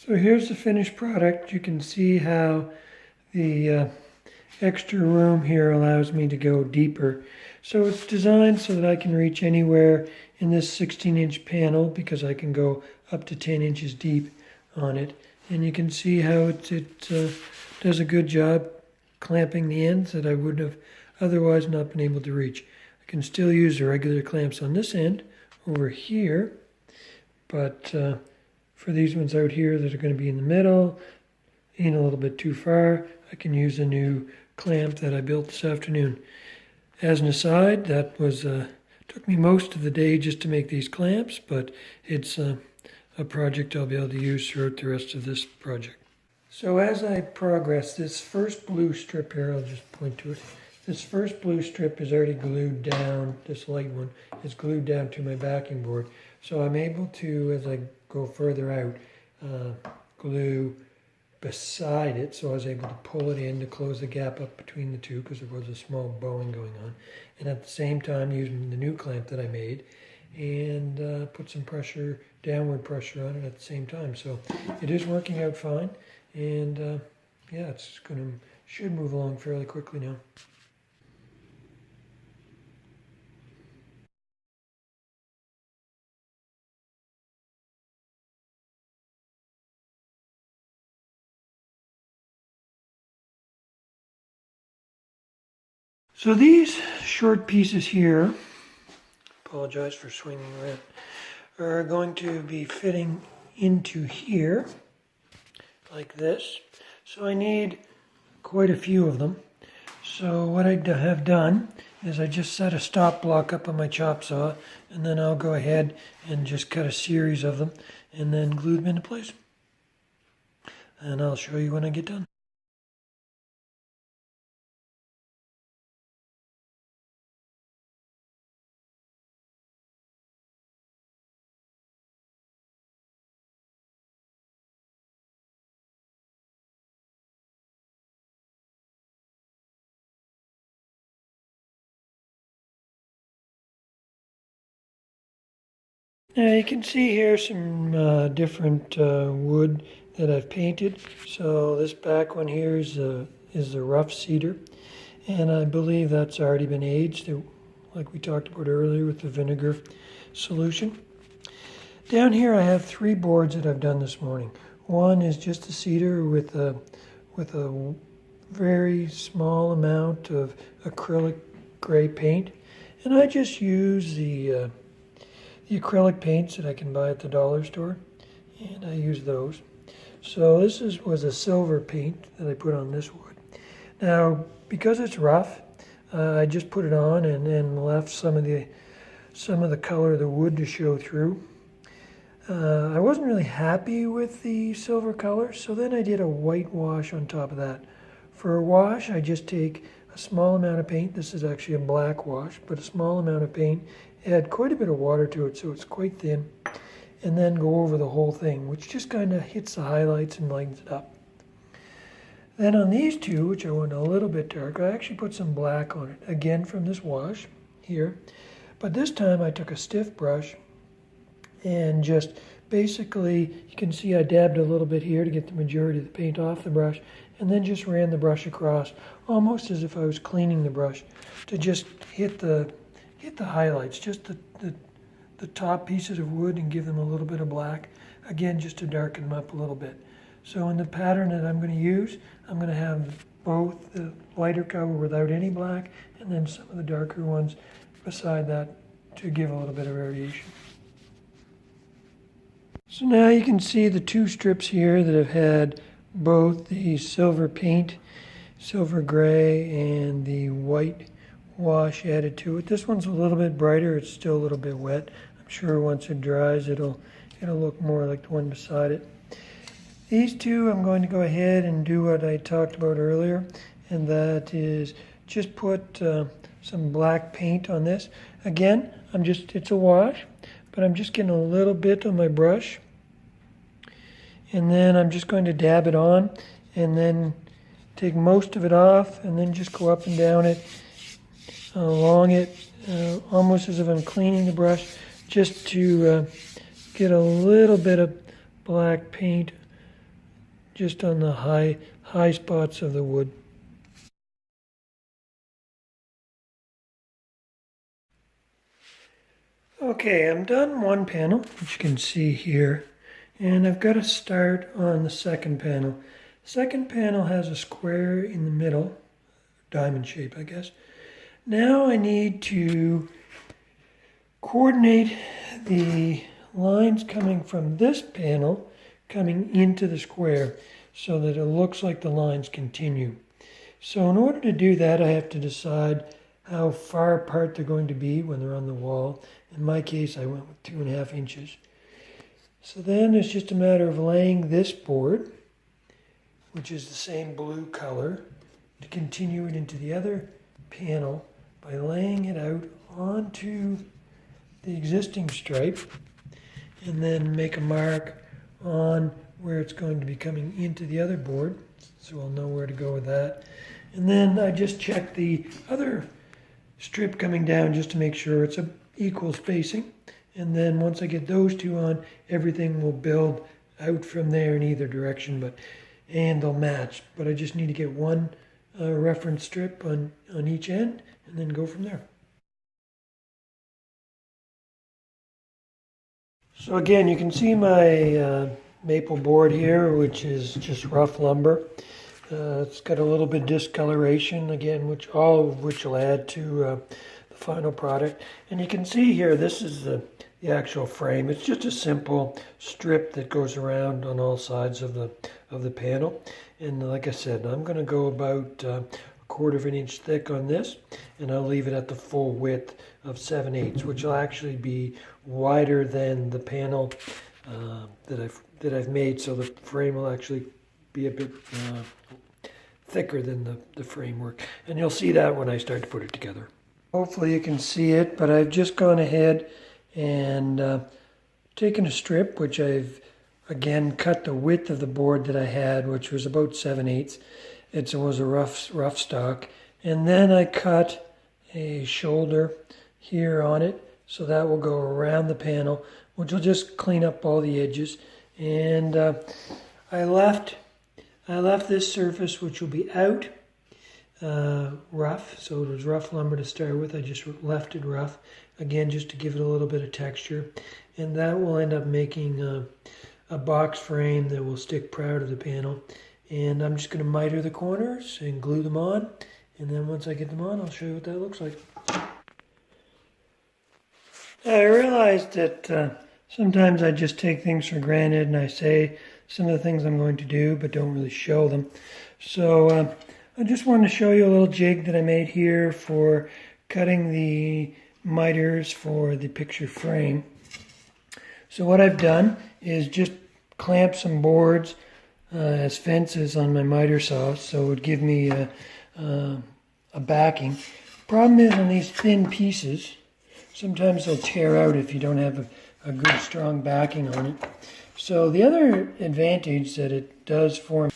So here's the finished product. You can see how the extra room here allows me to go deeper. So it's designed so that I can reach anywhere in this 16-inch panel because I can go up to 10 inches deep on it. And you can see how it does a good job clamping the ends that I would have otherwise not been able to reach. I can still use the regular clamps on this end over here, but for these ones out here that are going to be in the middle, in a little bit too far, I can use a new clamp that I built this afternoon. As an aside, that was took me most of the day just to make these clamps, but it's a project I'll be able to use throughout the rest of this project. So as I progress, this first blue strip here, I'll just point to it. This first blue strip is already glued down, this light one is glued down to my backing board. So I'm able to, as I go further out, glue beside it, so I was able to pull it in to close the gap up between the two because there was a small bowing going on, and at the same time using the new clamp that I made and put some pressure, downward pressure on it at the same time. So it is working out fine, and yeah, it's should move along fairly quickly now. So these short pieces here, apologize for swinging around, are going to be fitting into here like this. So I need quite a few of them. So what I have done is I just set a stop block up on my chop saw, and then I'll go ahead and just cut a series of them and then glue them into place. And I'll show you when I get done. Now you can see here some different wood that I've painted. So this back one here is the rough cedar, and I believe that's already been aged, like we talked about earlier with the vinegar solution. Down here I have 3 boards that I've done this morning. One is just a cedar with a very small amount of acrylic gray paint, and I just use the acrylic paints that I can buy at the dollar store, and I use those. So this was a silver paint that I put on this wood. Now, because it's rough, I just put it on and then left some of the color of the wood to show through. I wasn't really happy with the silver color, so then I did a white wash on top of that. For a wash, I just take a small amount of paint. This is actually a black wash, but a small amount of paint. Add quite a bit of water to it, so it's quite thin, and then go over the whole thing, which just kind of hits the highlights and lightens it up. Then on these two, which I want a little bit dark, I actually put some black on it, again from this wash here. But this time I took a stiff brush and just basically, you can see I dabbed a little bit here to get the majority of the paint off the brush, and then just ran the brush across, almost as if I was cleaning the brush, to just hit the highlights, just the top pieces of wood, and give them a little bit of black, again just to darken them up a little bit. So in the pattern that I'm going to use, I'm going to have both the lighter color without any black and then some of the darker ones beside that to give a little bit of variation. So now you can see the 2 strips here that have had both the silver paint, silver gray, and the white wash added to it. This one's a little bit brighter. It's still a little bit wet. I'm sure once it dries, it'll look more like the one beside it. These 2, I'm going to go ahead and do what I talked about earlier, and that is just put some black paint on this. Again, it's a wash, but I'm just getting a little bit on my brush, and then I'm just going to dab it on, and then take most of it off, and then just go up and down it, along it, almost as if I'm cleaning the brush, just to get a little bit of black paint just on the high spots of the wood. Okay, I'm done one panel, which you can see here, and I've got to start on the second panel. The second panel has a square in the middle, diamond shape, I guess. Now I need to coordinate the lines coming from this panel coming into the square so that it looks like the lines continue. So in order to do that, I have to decide how far apart they're going to be when they're on the wall. In my case, I went with 2.5 inches. So then it's just a matter of laying this board, which is the same blue color, to continue it into the other panel by laying it out onto the existing stripe, and then make a mark on where it's going to be coming into the other board, so I'll know where to go with that. And then I just check the other strip coming down just to make sure it's an equal spacing. And then once I get those two on, everything will build out from there in either direction, and they'll match. But I just need to get one reference strip on each end and then go from there. So again, you can see my maple board here, which is just rough lumber. It's got a little bit of discoloration, again, all of which will add to the final product. And you can see here, this is the actual frame. It's just a simple strip that goes around on all sides of the panel. And like I said, I'm going to go about a 1/4 of an inch thick on this, and I'll leave it at the full width of 7/8, which will actually be wider than the panel that I've made, so the frame will actually be a bit thicker than the framework. And you'll see that when I start to put it together. Hopefully you can see it, but I've just gone ahead and taken a strip, which I've again cut the width of the board that I had, which was about 7/8. It was a rough stock. And then I cut a shoulder here on it, so that will go around the panel, which will just clean up all the edges. And I left this surface, which will be out rough. So it was rough lumber to start with. I just left it rough, again, just to give it a little bit of texture. And that will end up making a box frame that will stick proud of the panel. And I'm just going to miter the corners and glue them on. And then once I get them on, I'll show you what that looks like. I realized that sometimes I just take things for granted and I say some of the things I'm going to do, but don't really show them. So I just wanted to show you a little jig that I made here for cutting the miters for the picture frame. So what I've done is just clamp some boards as fences on my miter saw, so it would give me a backing. Problem is, on these thin pieces, sometimes they'll tear out if you don't have a good strong backing on it. So the other advantage that it does for me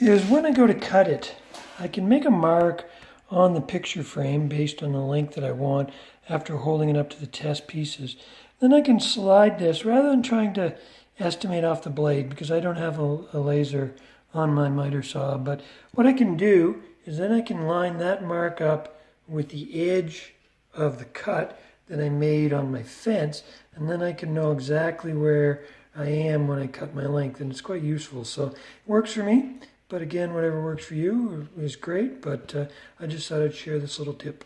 is when I go to cut it, I can make a mark on the picture frame based on the length that I want after holding it up to the test pieces. Then I can slide this rather than trying to estimate off the blade, because I don't have a laser on my miter saw. But what I can do is then I can line that mark up with the edge of the cut that I made on my fence, and then I can know exactly where I am when I cut my length, and it's quite useful. So it works for me, but again, whatever works for you is great. But I just thought I'd share this little tip.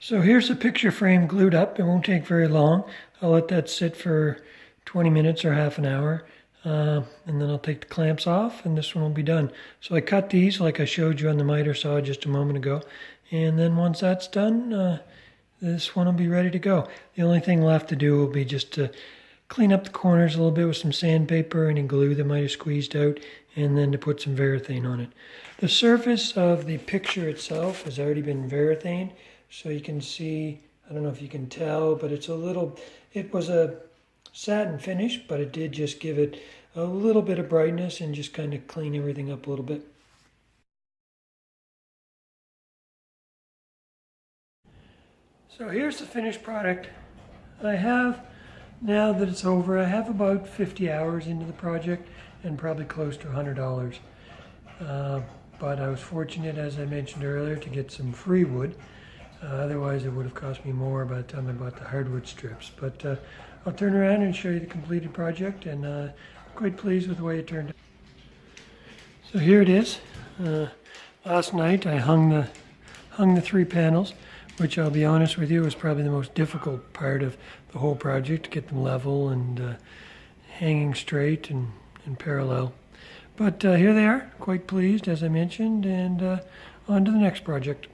So here's the picture frame glued up. It won't take very long. I'll let that sit for 20 minutes or half an hour, and then I'll take the clamps off, and this one will be done. So I cut these like I showed you on the miter saw just a moment ago, and then once that's done, this one will be ready to go. The only thing left to do will be just to clean up the corners a little bit with some sandpaper and glue that might have squeezed out, and then to put some varathane on it. The surface of the picture itself has already been varathaned, so you can see, I don't know if you can tell, but it was a satin finish, but it did just give it a little bit of brightness and just kind of clean everything up a little bit. So here's the finished product. I have now that it's over, I have about 50 hours into the project and probably close to $100. But I was fortunate, as I mentioned earlier, to get some free wood. Otherwise, it would have cost me more by the time I bought the hardwood strips. But I'll turn around and show you the completed project, and I'm quite pleased with the way it turned out. So here it is. Last night I hung the 3 panels, which I'll be honest with you was probably the most difficult part of the whole project, to get them level and hanging straight and parallel. But here they are, quite pleased, as I mentioned, and on to the next project.